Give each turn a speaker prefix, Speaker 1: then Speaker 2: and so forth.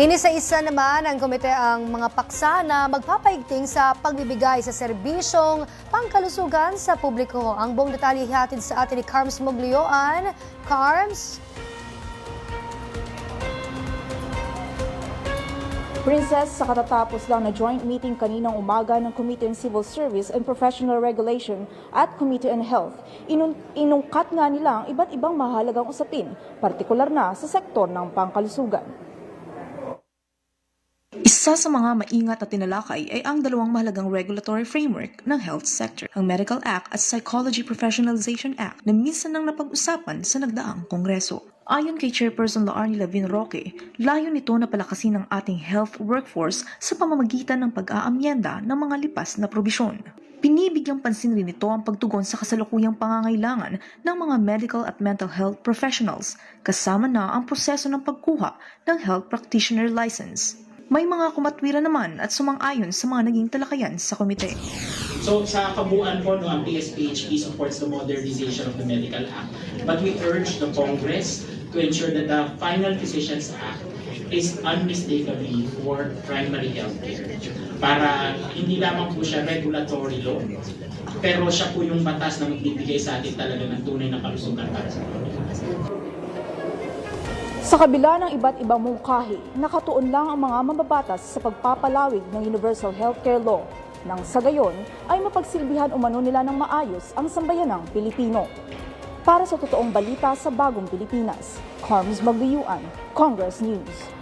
Speaker 1: Inisa-isa naman ng komite ang mga paksa na magpapaigting sa pagbibigay sa serbisyong pangkalusugan sa publiko. Ang buong detalye ihatid sa atin ni Carms Moglioan. Carms?
Speaker 2: Princess, sa katatapos lang na joint meeting kaninang umaga ng Committee on Civil Service and Professional Regulation at Committee on Health, inungkat nga nila ang iba't ibang mahalagang usapin, partikular na sa sektor ng pangkalusugan.
Speaker 3: Isa sa mga maingat na tinalakay ay ang dalawang mahalagang regulatory framework ng health sector, ang Medical Act at Psychology Professionalization Act na minsan nang napag-usapan sa nagdaang Kongreso. Ayon kay Chairperson Laarni Lavin Roque, layo nito na palakasin ang ating health workforce sa pamamagitan ng pag-aamyenda ng mga lipas na probisyon. Binibigyang pansin rin ito ang pagtugon sa kasalukuyang pangangailangan ng mga medical at mental health professionals, kasama na ang proseso ng pagkuha ng health practitioner license. May mga kumatwiran naman at sumang-ayon sa mga naging talakayan sa komite.
Speaker 4: So sa kabuuan po, ang PSPHP supports the modernization of the Medical Act. But we urge the Congress to ensure that the Final Physicians Act is unmistakably for primary health care. Para hindi lamang po siya regulatory law, pero siya po yung batas na magbibigay sa atin talaga ng tunay na kalusugan para sa Pilipinas.
Speaker 2: Sa kabila ng iba't ibang mungkahi, nakatuon lang ang mga mababatas sa pagpapalawig ng Universal Healthcare Law nang sa gayon ay mapagsilbihan umano nila ng maayos ang sambayanang Pilipino. Para sa totoong balita sa Bagong Pilipinas, Carms Moglioan, Congress News.